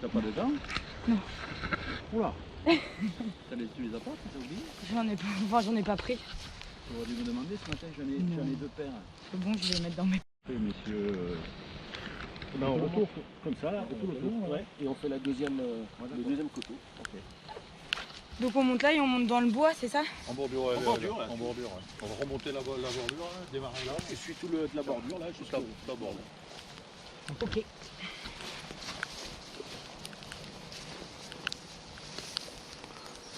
T'as pas de dents? Non. Oula. Tu les as pas, t'as oublié? J'en ai pas pris. Tu aurais dû me demander ce matin, j'en ai 2 paires. C'est bon, je vais les mettre dans mes... Messieurs, Non, autour, comme ça, là, autour, ouais. Et on fait le deuxième coteau. Ok. Donc on monte là et on monte dans le bois, c'est ça? En bordure, ouais. En bordure, En bordure, ouais. On va remonter la bordure, là, démarrer là. Et suit tout la bordure là jusqu'à la bord. Ok.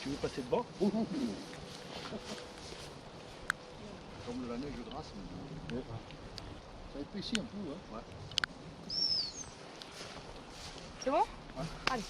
Tu veux passer de bord? Comme de la neige grasse. Ouais. Ça épaissit un peu, hein. Ouais. C'est bon? Ouais. Allez.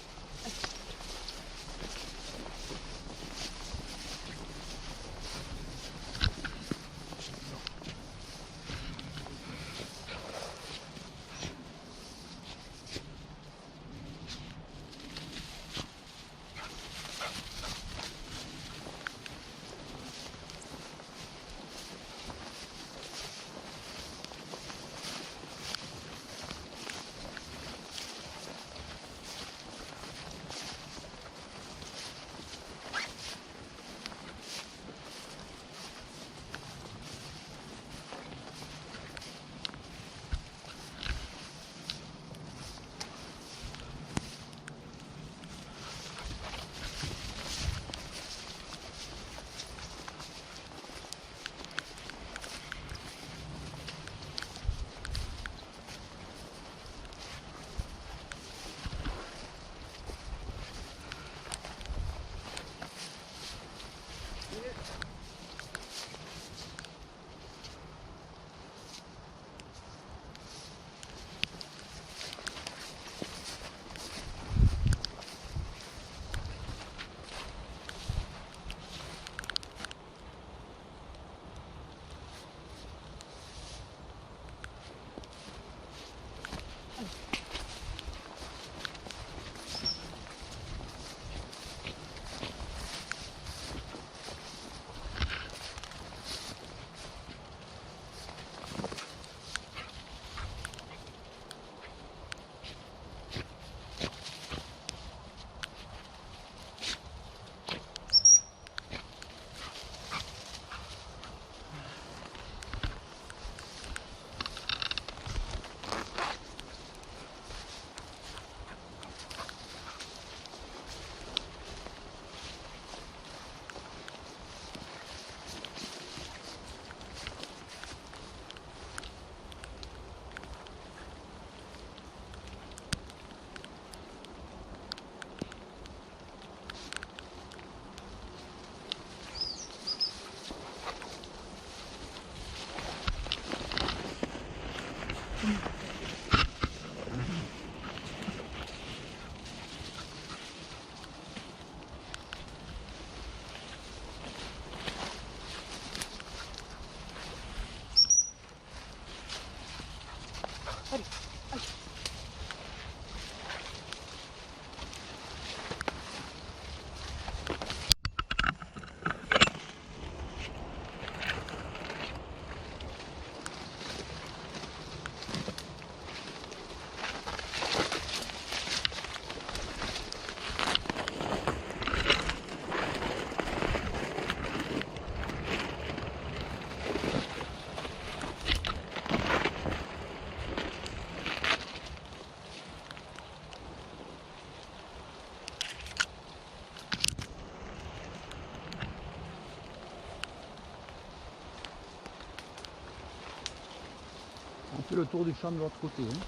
On fait le tour du champ de l'autre côté. Hein.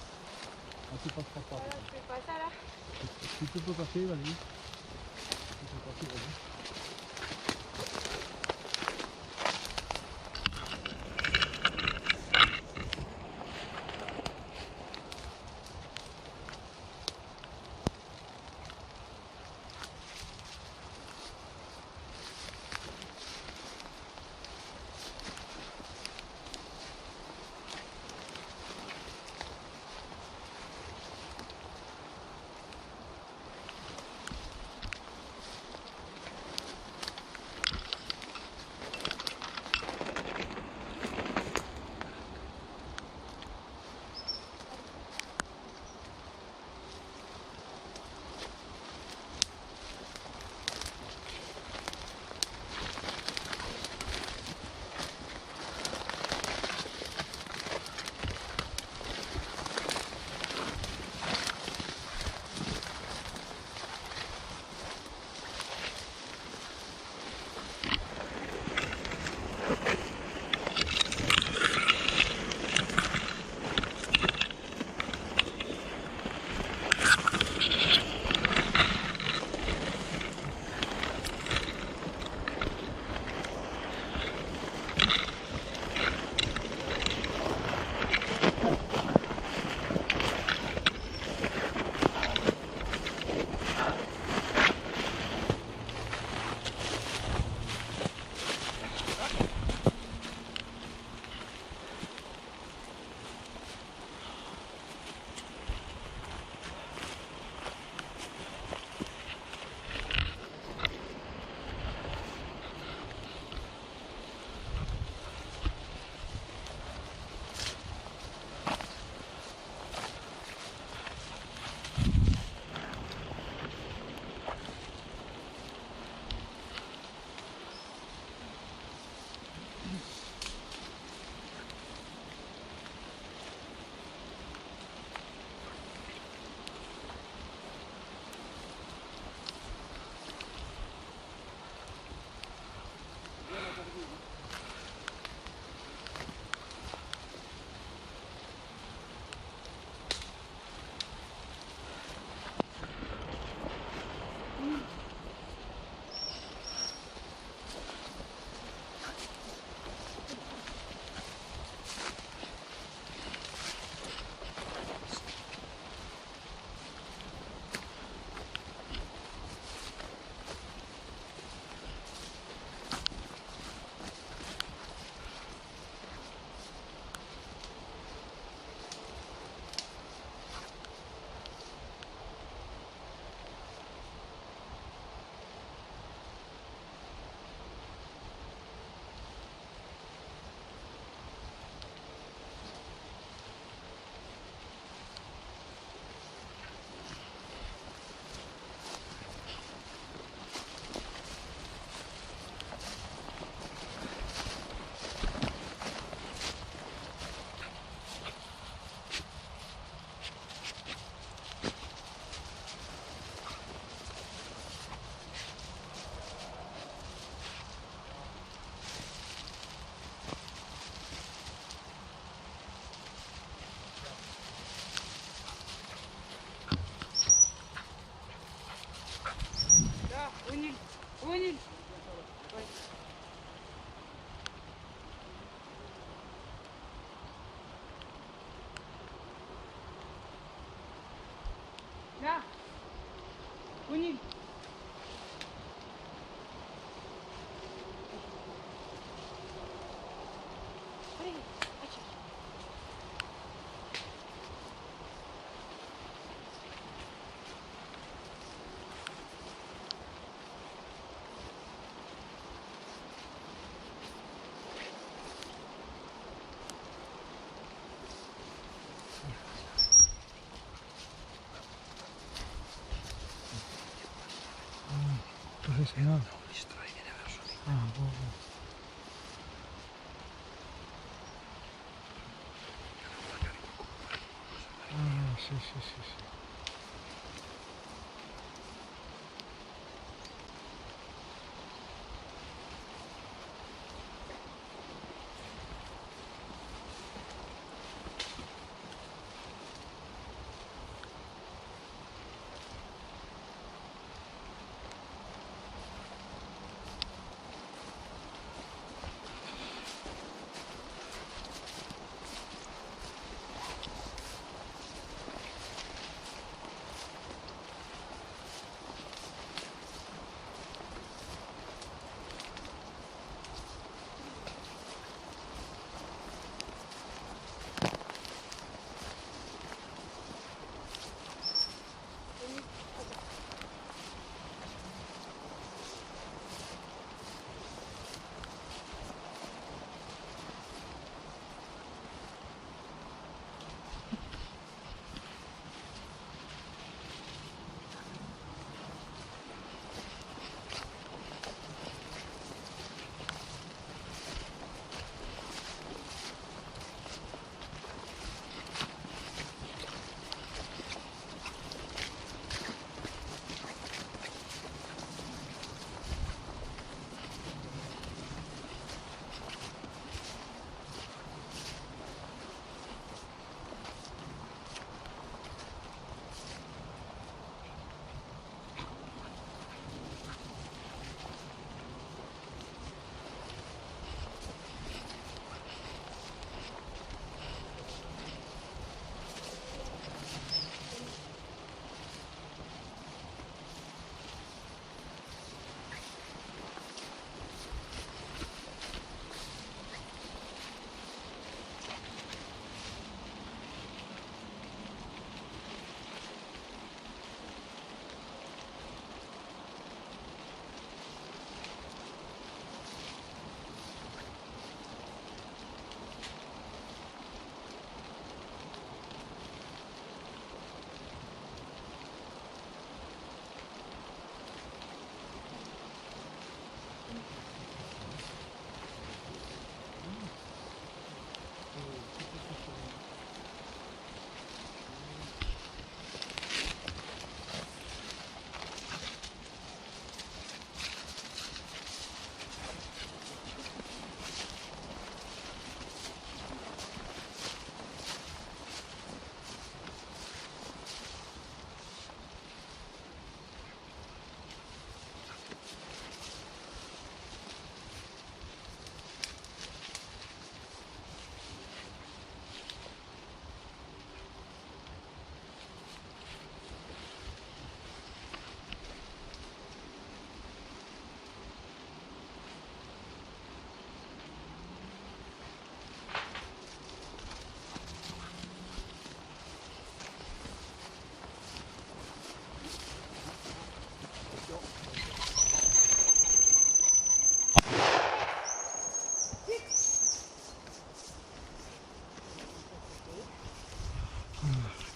Ah, tu passeras pas. Voilà, je fais pas ça là. Tu peux passer, vas-y. Tu peux passer, vas-y. Faux nul. Là. Faux nul. Allez, ok. Profesional. Ah, bon, bon. Ah, si, si, si, si.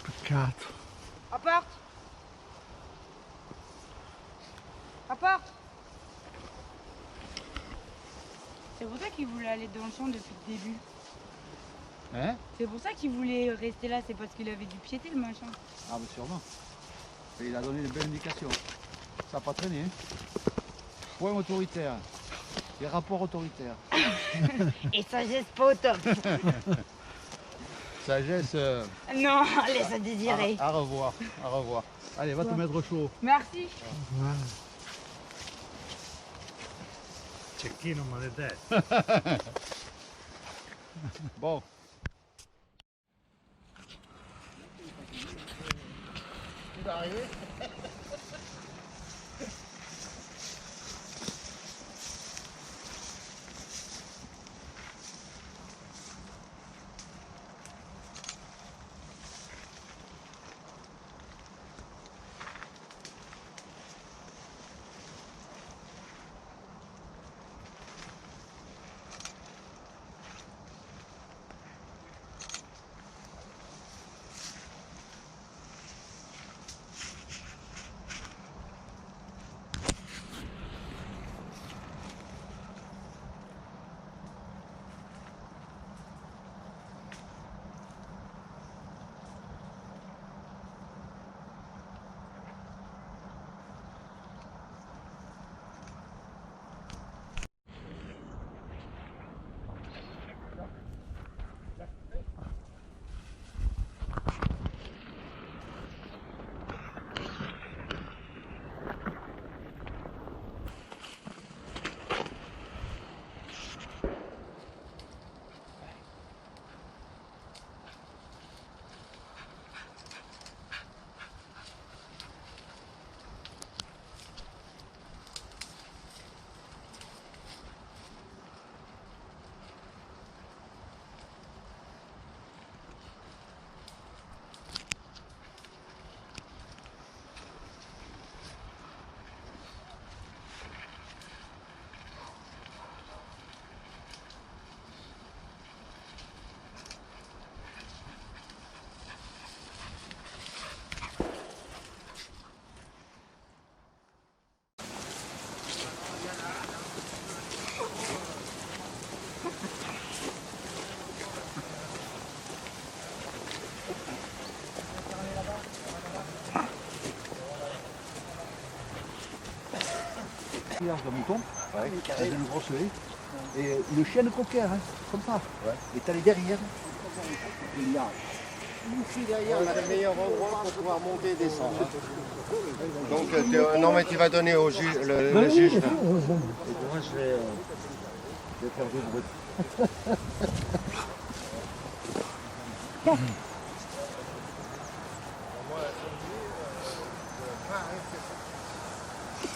Peccato. Apporte. Apporte. C'est pour ça qu'il voulait aller dans le champ depuis le début. Hein? C'est pour ça qu'il voulait rester là, c'est parce qu'il avait dû piéter le machin. Ah, mais sûrement. Et il a donné une belle indication. Ça n'a pas traîné. Hein? Point autoritaire. Des rapports autoritaires. Et sagesse pas au top. Sagesse. Non, laisse à désirer. À revoir. À revoir. Allez, va te mettre chaud. Merci. Voilà. cecchino maledetto. Bon. Il va arriver. De mouton, avec une grosse haie, et une chienne coquère, hein, comme ça. Et t'as les derrière. Il y a. Ici derrière, on a le meilleur endroit pour pouvoir monter et descendre. Donc, non, mais tu vas donner au juge, le juge. Là. Et moi, je vais faire du bruit.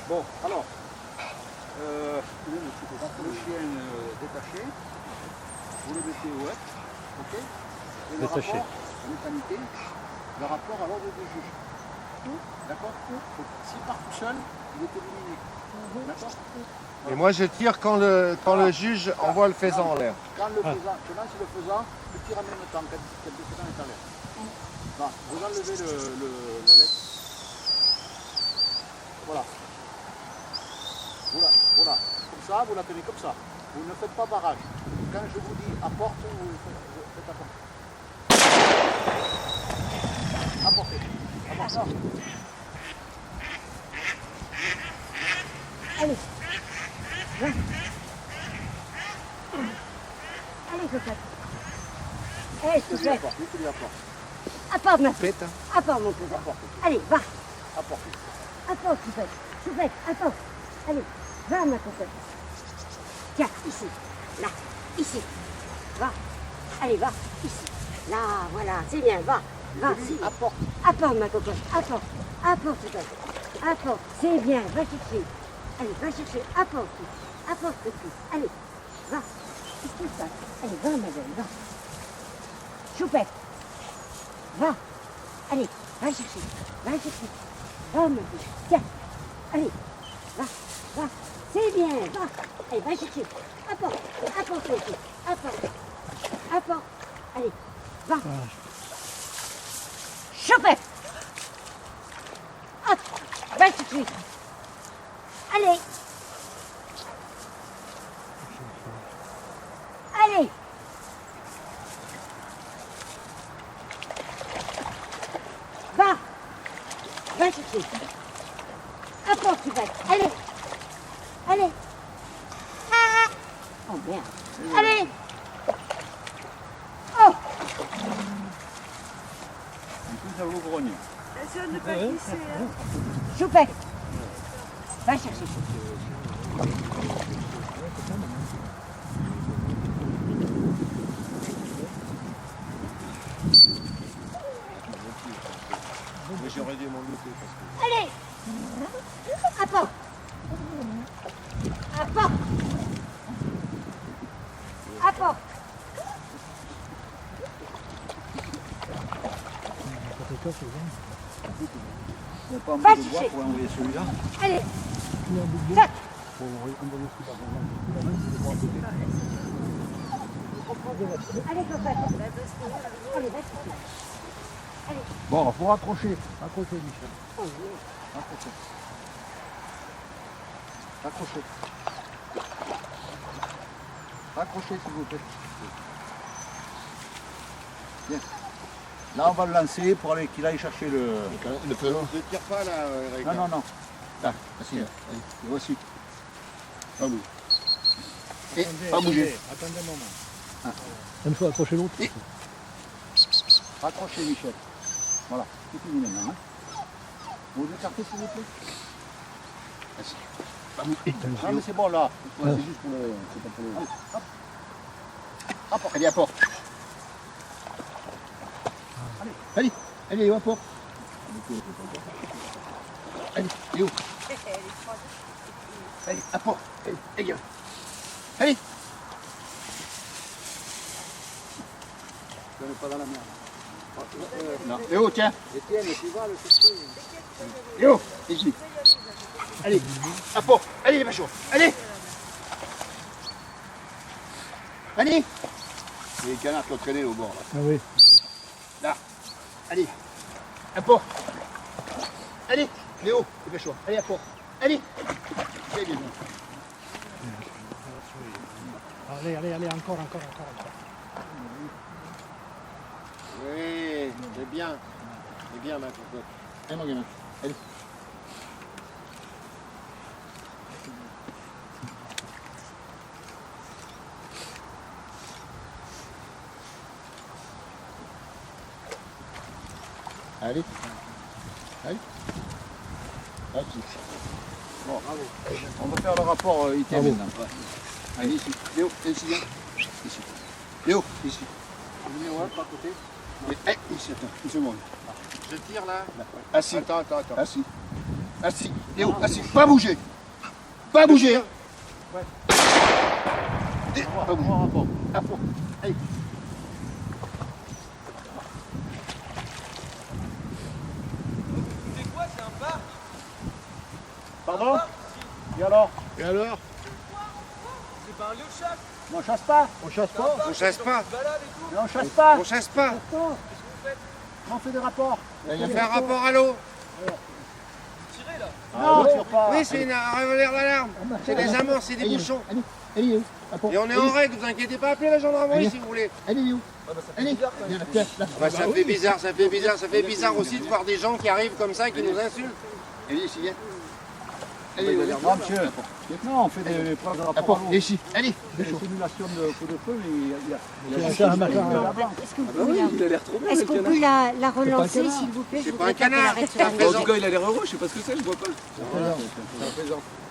Bon, alors, le chien détaché, vous le mettez au hêtre, ok? Et Détaché. Le rapport, en mécanique, le rapport à l'ordre du juge. D'accord? S'il part tout seul, il est éliminé. D'accord? Et moi, je tire quand le juge envoie le faisan en l'air. Quand le faisan, tu lances le faisan, tu tires en même temps, quand le faisan est en l'air. Voilà, vous enlevez la lettre. Voilà. Voilà. Comme ça, vous la tenez comme ça. Vous ne faites pas barrage. Quand je vous dis apporte, vous faites apporter. Apportez. Allez, viens. Allez, cocotte. Allez, s'il te plaît. Tu lui apportes. Apporte ma fête. Apporte mon cousin. Allez, va. Apportez. Apporte, Choupette. Choupette, apporte. Allez, va, ma cocotte. Tiens, ici. Là, ici. Va. Allez, va. Ici. Là, voilà. C'est bien, va. Va, si. Apporte. Apporte, ma cocotte. Apporte. Apporte, Choupette. Apporte. C'est bien, va chercher. Allez, va chercher. Apporte. Apporte, petit. Allez, va. Qu'est-ce qui se passe? Allez, va, ma belle, va. Choupette. Va. Allez, va chercher. Va chercher. Va, ma belle. Tiens. Allez. Va. Va. C'est bien. Va. Allez, va chercher. Apporte. Apporte, petit. Apporte. Apporte. Allez. Va. Choupette. Hop. Va chercher. Allez. Allez. Va. Va chercher. Apporte, tu vas. Allez. Allez. Ah. Oh merde. Allez. Oh. En plus, ça vous grogne. Choupette. Va chercher. j'aurais dû m'en douter. Allez. Apporte. Apporte. Apporte. Il n'y a pas un Va bout de bois chercher. pour envoyer celui-là. Allez. Sac. Allez, copain. Allez, va chercher. Bon, il faut raccrocher. Raccrocher, Michel. Raccrocher. Raccrocher. Raccrocher, s'il vous plaît. Bien. Là, on va le lancer pour aller qu'il aille chercher le feu. Ne tire pas là, Eric. Non. Là, assis là. Allez, le voici. Pas bouger. Et pas bouger. Attendez un moment. Il faut accrocher l'autre. Raccrochez, Michel. Voilà, c'est fini maintenant. Hein. Vous écartez, s'il vous plaît. Assis. Ah, mais c'est bon là. Ouais, c'est juste pour le. C'est pas pour le. Allez, hop. Apporte. Allez, apporte. Allez, apporte. Allez, il est où? Allez, apporte. Allez, viens. Allez. Je ne pas dans la merde. Non. Léo, tiens. Léo, ici. Allez, apporte. Allez, les machos. Allez. Allez. C'est les canards qui ont traîné au bord là. Ah oui. Là. Allez. Apporte. Allez. Léo, dépêche-toi. Allez, apporte. Allez. Allez, bien. Allez, encore. Oui, c'est bien. C'est bien, ma cocotte. Allez, mon gamin. Allez. Allez. Allez. Là-dessus. Bon, on va faire le rapport item maintenant. Ouais. Allez, ici. Léo, ici, viens. Ici. Léo, ici. Le numéro 1, pas à côté. Ici, attends, une seconde. Je tire là. Assis. Attends. Assis. Assis. Léo, assis. Pas bouger. Pas bouger. Ouais. Pas bouger. Rapport. Allez. C'est quoi, c'est un bar? Pardon? Et alors? Et alors? C'est pas un lieu de chasse? On chasse pas. On chasse pas. On chasse pas. Tu te balades et tout? Mais on chasse pas. On chasse pas. On fait des rapports. On fait un rapport à l'eau. Tirez là! Non, on tire pas. Oui, c'est un revolver d'alarme. C'est des amorces, c'est des bouchons. Allez, Léo. Rapport. Et on est en règle, vous inquiétez pas, appelez la gendarmerie si vous voulez. Allez, Léo. Allez. Viens, tiens, là. Bah, ça fait bizarre aussi de voir des gens qui arrivent comme ça, qui nous insultent. Allez, ici, viens. Allez, monsieur. Maintenant, on fait des preuves de rapport. Ici. Allez. Des simulations de coup de feu, mais il y a Est-ce qu'on peut la relancer, s'il vous plaît? C'est pas un canard, c'est un En faisan. tout cas, il a l'air heureux, je sais pas ce que c'est, je vois pas.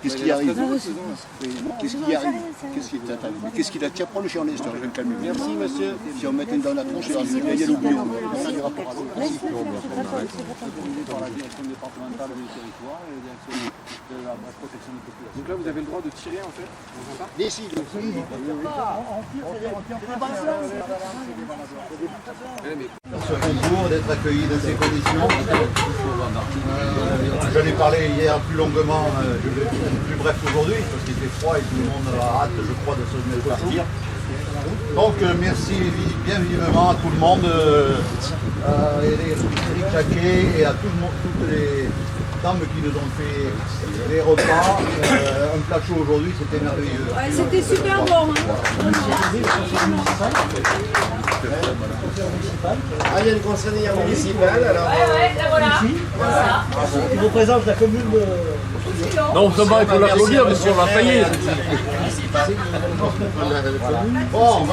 Qu'est-ce qui arrive? Qu'est-ce qui arrive? Qu'est-ce qu'il a? Tiens, prends le chien en histoire, je vais le calmer. Merci monsieur. Si on mettait dans la tronche, il y a l'oubli. On fait du rapport à l'eau. Par la direction départementale du territoire et la direction de la protection des populations. Donc là, vous avez le droit de tirer en fait dans un bar? Décide. Ce concours, d'être accueilli dans ces conditions. J'en ai parlé hier plus longuement, je vais être plus bref aujourd'hui, parce qu'il fait froid et tout le monde a hâte, je crois, de se partir. Donc merci bien vivement à tout le monde, à Eric Jacquet et à tout le monde, toutes les dames qui nous ont fait les repas. Un plat chaud aujourd'hui, c'était merveilleux. Ouais, c'était super bon. Ah, il y a une conseillère municipale, alors. Ouais, là voilà. Il représente la commune de... Non, ça va, il faut l'applaudir, mais si on va payer. Bon,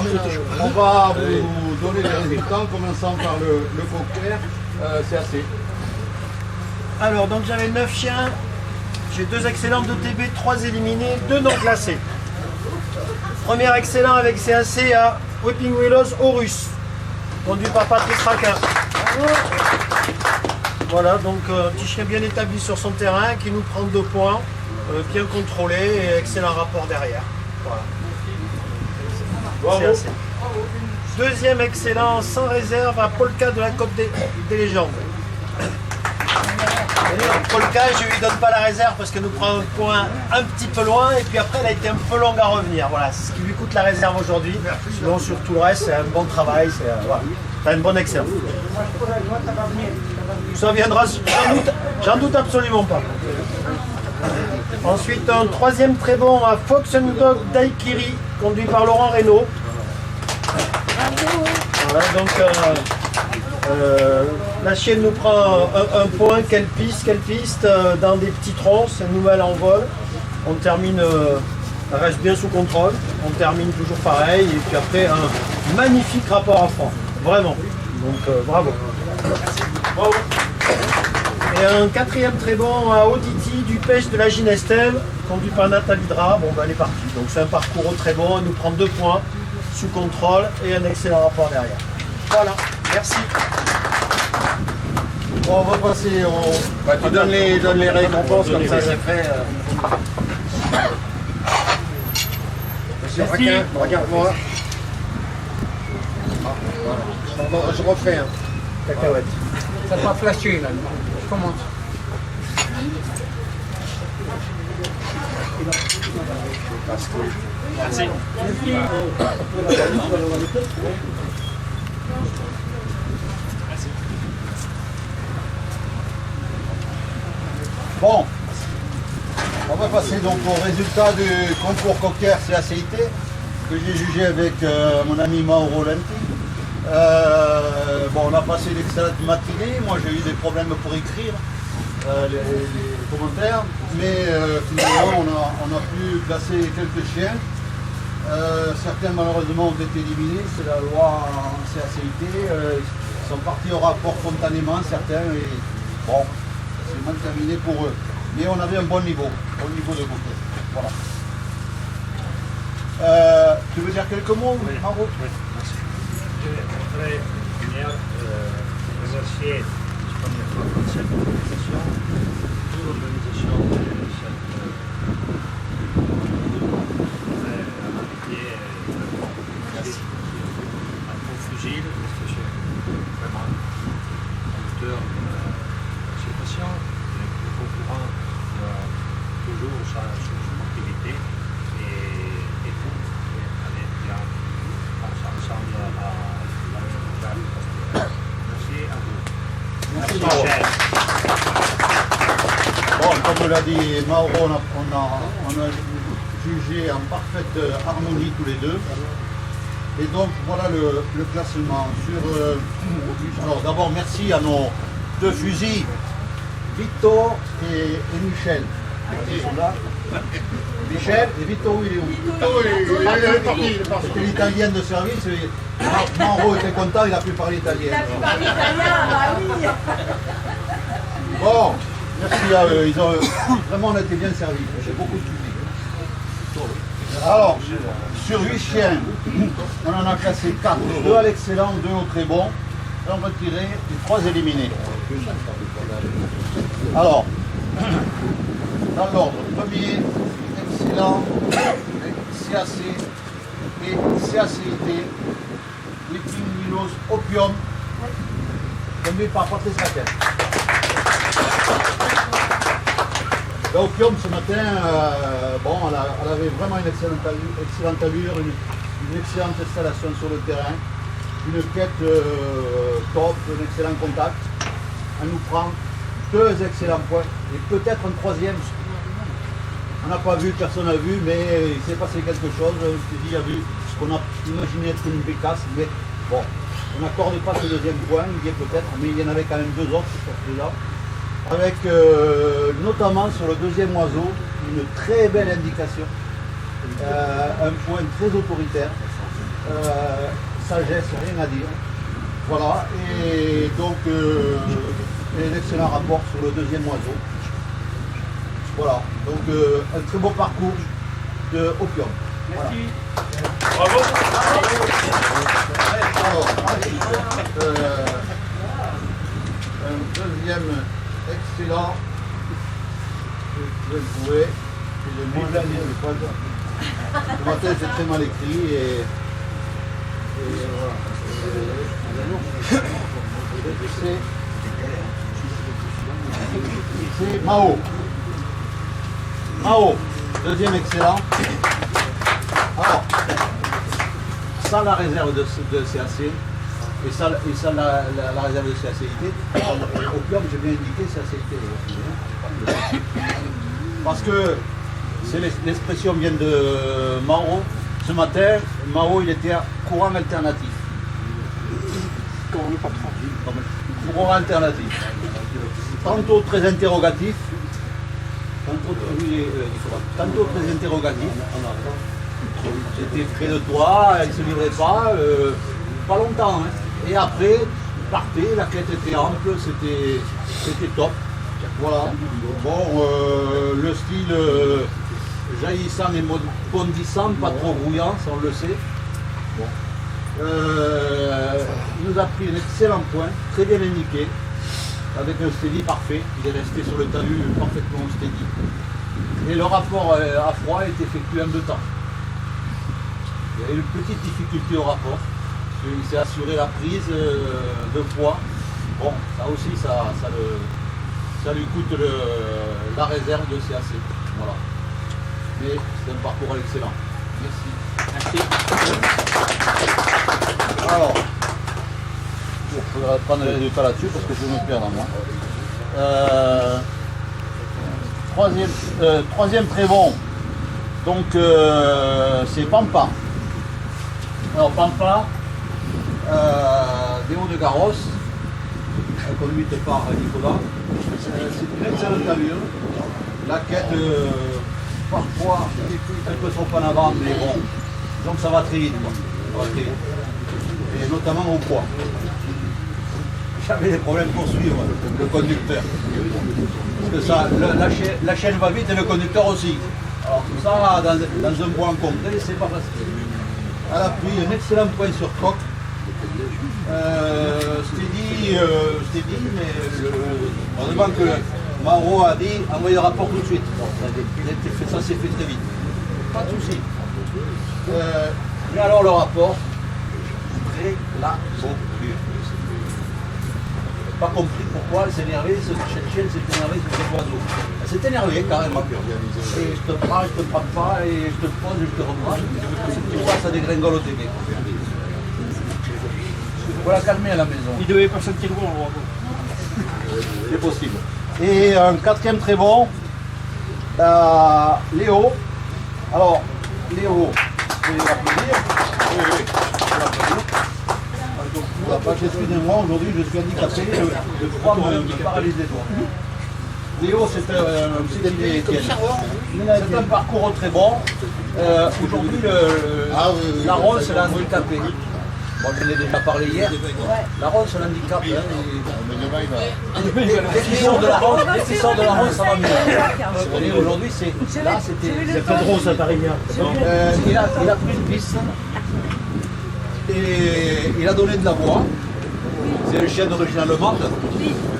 on va vous donner les résultats en commençant par le cocker. C'est assez. Alors, donc j'avais 9 chiens, j'ai 2 excellents de TB, 3 éliminés, 2 non classés. Premier excellent avec CAC à Whipping Willows Horus, conduit par Patrick Raquin. Voilà, donc un petit chien bien établi sur son terrain qui nous prend 2 points, bien contrôlé et excellent rapport derrière. Voilà. C'est assez. Deuxième excellent, sans réserve, à Polka de la Côte des Légendes. Polka, je lui donne pas la réserve parce qu'elle nous prend un point un petit peu loin et puis après elle a été un peu longue à revenir. Voilà, c'est ce qui lui coûte la réserve aujourd'hui. Sinon sur tout le reste, c'est un bon travail, voilà. T'as une bonne excellence. Ça viendra, j'en doute absolument pas. Ensuite, un troisième très bon à Fox and Dog Daiquiri, conduit par Laurent Reynaud. Voilà, donc la chienne nous prend un point, quelle piste, dans des petits troncs, c'est une nouvelle en vol. On termine, elle reste bien sous contrôle, on termine toujours pareil, et puis après un magnifique rapport à fond, vraiment. Donc bravo. Bravo. Et un quatrième très bon à Auditi du pêche de la Ginestelle, conduit par Nathalie Dra. Bon, ben, elle est partie. Donc c'est un parcours très bon, elle nous prend 2 points sous contrôle et un excellent rapport derrière. Voilà, merci. Bon, on va passer, Tu donnes les récompenses comme ça, c'est fait. Monsieur Raquin, regarde-moi. Pardon, je refais. Cacahuète. Ça va flasher là. Je commence. Merci. Bon, on va passer donc au résultat du concours Cocker CACIT que j'ai jugé avec mon ami Mauro Lenti. Bon, on a passé d'excellentes matinées. Moi, j'ai eu des problèmes pour écrire les commentaires, mais finalement, on a pu placer quelques chiens. Certains, malheureusement, ont été éliminés. C'est la loi en CACIT. Ils sont partis au rapport spontanément, certains. Et bon, c'est mal terminé pour eux. Mais on avait un bon niveau de concours. Voilà. Tu veux dire quelques mots, Mauro? Oui, merci. Je voudrais venir remercier cette organisation, toute l'organisation de cette amitié. Merci à mon fusil, parce que c'est vraiment l'auteur de cette passion. Le concurrent doit toujours son activité et tout. Aller bien ensemble à la mondiale. Merci à vous. Merci, Mauro. Bon, comme l'a dit Mauro, on a jugé en parfaite harmonie tous les deux. Et donc voilà le classement. Alors d'abord merci à nos 2 fusils, Victor et Michel. Ils sont là. Michel et Vito, il est où? C'était l'italien de service. Mauro était content, il a pu parler italien. Il a pu parler italien, bah oui. Bon, merci à eux. Vraiment, on a été bien servis. J'ai beaucoup suivi. Alors, sur 8 chiens, on en a classé 4. 2 à l'excellent, 2 au très bon. On va tirer les 3 éliminés. Alors, dans l'ordre, premier, excellent, CAC et CACIT, les Pinguinos Opium, conduit par Patrice Raquel. L'Opium ce matin, bon, elle avait vraiment une excellente allure, une excellente installation sur le terrain, une quête top, un excellent contact. Elle nous prend 2 excellents points et peut-être un 3e. On n'a pas vu, personne n'a vu, mais il s'est passé quelque chose. Je me suis dit, il y a vu ce qu'on a imaginé être une bécasse, mais bon, on n'accordait pas ce 2e point, il y est peut-être, mais il y en avait quand même 2 autres sur celui-là. Avec notamment sur le 2e oiseau, une très belle indication, un point très autoritaire, sagesse, rien à dire. Voilà, et donc un excellent rapport sur le 2e oiseau. Voilà, donc un très beau parcours de Opium. Voilà. Bravo. Alors, deuxième excellent. Je le trouvais. Excusez-moi, je n'ai pas de... Ce matin, c'est très mal écrit et voilà. C'est Mao. Mao, deuxième excellent. Alors, sans la réserve de CAC et sans la réserve de CACIT, au club j'ai bien indiqué CACIT aussi. Parce que l'expression vient de Mao. Ce matin, Mao il était à courant alternatif. Courant alternatif. Tantôt très interrogatif, tantôt très interrogatif. J'étais près de toi, il ne se livrait pas longtemps. Hein. Et après, il partait, la quête était ample, c'était top. Voilà. Bon, le style jaillissant et bondissant, pas trop brouillant, ça on le sait. Bon. Il nous a pris un excellent point, très bien indiqué, avec un steady parfait. Il est resté sur le talus parfaitement steady. Et le rapport à froid est effectué en 2 temps. Il y a eu une petite difficulté au rapport. Il s'est assuré la prise de poids. Bon, ça aussi, ça lui coûte la réserve de CAC. Voilà. Mais c'est un parcours excellent. Merci. Alors, je ne vais prendre les résultats là-dessus parce que je vais me perdre moi. Troisième très bon. Donc, c'est Pampa. Alors, Pampa, des Hauts-de-Garros, conduite par Nicolas. C'est une excellente allure. La quête, parfois, elle peut trop en avant, mais bon. Donc, ça va très vite. Ça va très vite. Et notamment au poids. J'avais des problèmes pour suivre le conducteur. Parce que ça, la chaîne va vite et le conducteur aussi. Alors tout ça, dans un bois encombré, c'est pas facile. Elle a pris un excellent point sur coque. Steady, mais heureusement que Maro a dit envoyer le rapport tout de suite. Bon, ça s'est fait très vite. Pas de souci. Et alors le rapport, très la bordure. Pas compris pourquoi elle s'est énervée, cette chienne s'est énervée sur cet oiseau. Elle s'est énervée carrément. Et je te prends, je te prends pas, et je te pose, et je te reprends. Tu vois, ça dégringole au TV. Il faut la calmer à la maison. Il devait pas sentir bon, le rapport. C'est possible. Et un quatrième très bon, Léo. Alors, Léo, je vais l'applaudir. Oui. Excusez-moi, aujourd'hui je suis handicapé, le froid me paralyse les doigts. Léo, c'est un petit ami Étienne. C'est un parcours très bon. Aujourd'hui, la Ronce l'a handicapé. Bon, je l'ai déjà parlé hier. La Ronce l'handicap. L'effort de la Ronce, ça va mieux. Et aujourd'hui, là, c'était Pedro Satarigna. il a pris une piste. Et il a donné de la voix. C'est un chien d'origine allemande.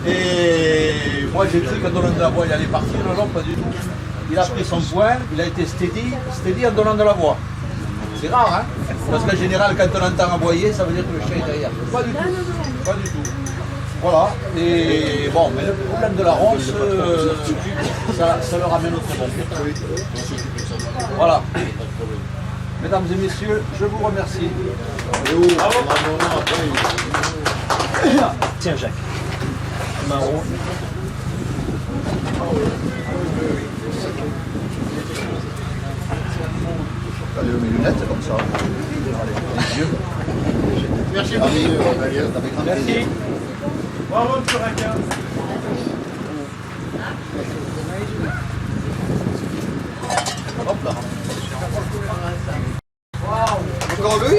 Et moi j'ai cru qu'en donnant de la voix il allait partir. Non, pas du tout. Il a pris son point, il a été steady en donnant de la voix. C'est rare, hein? Parce qu'en général, quand on entend aboyer, ça veut dire que le chien est derrière. Pas du tout. Pas du tout. Voilà. Et bon, mais le problème de la ronce, ça le ramène au très bon. Voilà. Mesdames et messieurs, je vous remercie. Tiens, Jacques. Maro. Allez, mes lunettes, c'est comme ça. Les yeux. Merci beaucoup. Merci. Bravo, M. Raquin. Hop là. Encore lui.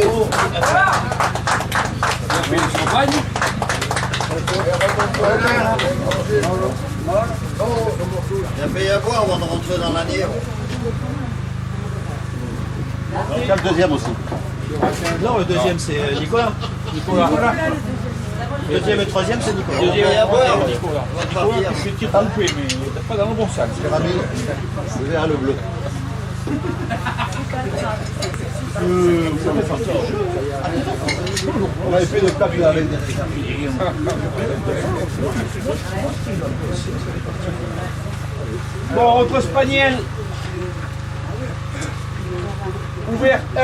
Il a payé à boire avant de rentrer dans l'année. Il y a le deuxième aussi. Non, le deuxième, c'est Nicolas. Nicolas. Deuxième et troisième, c'est Nicolas. Deuxième et troisième, Nicolas. Nicolas qui fait tir trompé, mais pas dans le bon sac. Céramique, le vert et le bleu. On avait fait le cap là avec des Bon, autre spaniel. Ouvert 1.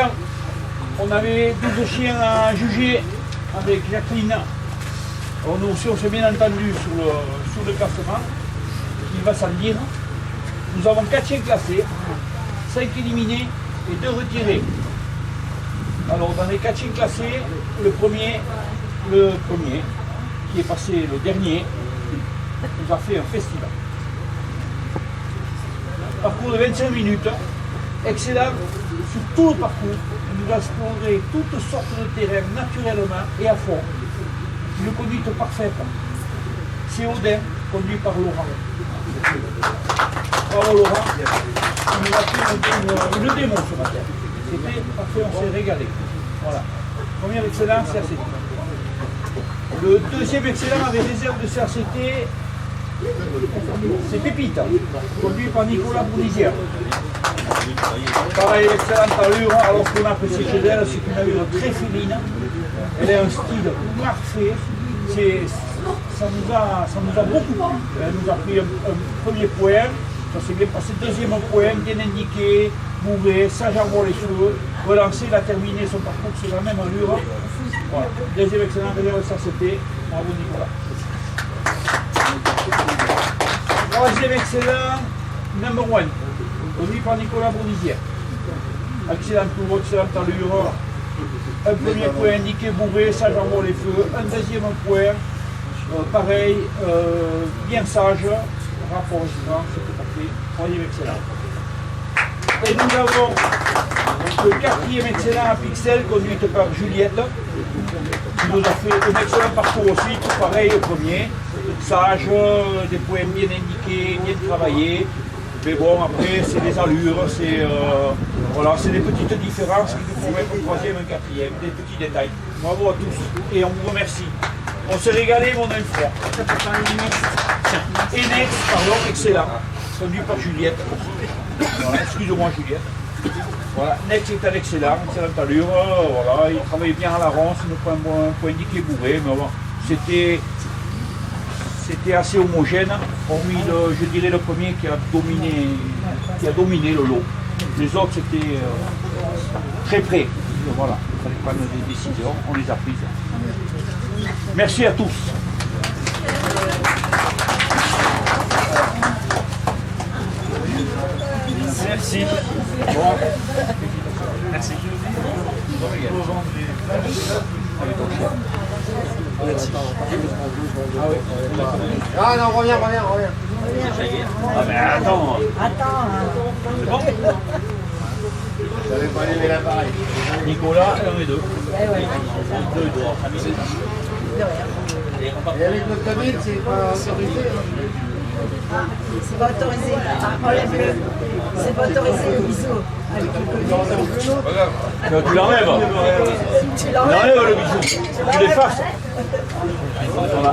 On avait 12 chiens à juger avec Jacqueline. Nous aussi, on s'est bien entendu sur le classement. Il va s'en dire. Nous avons 4 chiens classés, 5 éliminés et 2 retirés. Alors, dans les 4 chiens classés, le premier, qui est passé le dernier, nous a fait un festival. Parcours de 25 minutes, excellent sur tout le parcours. Il nous a exploré toutes sortes de terrains naturellement et à fond. Une conduite parfaite. C'est Odin, conduit par Laurent. Bravo Laurent, il nous a fait une démo ce matin. C'était parfait, on s'est régalé. Voilà. Première excellence, CACT. Le deuxième excellent avec réserve de CACT, c'est Pépite, conduit par Nicolas Bournizière. Pareil, excellente allure, alors qu'on a apprécié chez elle, c'est une allure très féline. Elle a un style parfait. Ça nous a beaucoup plu. Elle nous a pris un premier point, ça s'est bien passé. Deuxième point, bien indiqué, bourré, sage à voir les cheveux, relancé, il a terminé son parcours sur la même allure. Voilà. Deuxième excellent, réserve CACT, bravo Nicolas. Troisième excellent, number one, conduit par Nicolas Bournizière. Excellent tour, excellente allure. Un premier point indiqué, bourré, sage à voir les feux. Un deuxième point, pareil, bien sage, rapport suivant, c'était parfait. Troisième excellent. Et nous avons le quatrième excellent à Pixel, conduite par Juliette, qui nous a fait un excellent parcours aussi, tout pareil au premier. Sage, des points bien indiqués, bien travaillés. Mais bon, après, c'est des allures, c'est des petites différences qui nous font mettre un troisième, un quatrième, des petits détails. Bravo à tous et on vous remercie. On s'est régalé, mon ami frère. Enex, pardon, excellent. Conduit par Juliette. Voilà, excusez-moi Juliette. Voilà, Nex est un excellente allure. Voilà, il travaillait bien à la ronce, il nous prend un point indiqué bourré, mais bon, c'était assez homogène, hormis je dirais le premier qui a dominé le lot. Les autres c'était très près. Voilà, il fallait prendre des décisions, on les a prises. Merci à tous. Merci. Bon. Merci. Ah non, reviens. Ah ben attends. C'est bon? J'avais pas levé l'appareil. Nicolas, 1 et 2. 2 et 2. Et avec le cabine, c'est pas autorisé. C'est pas autorisé. Enlève-le. C'est pas autorisé, le bisou. Tu l'enlèves. Tu l'enlèves le bisou. Tu l'effaces. Voilà.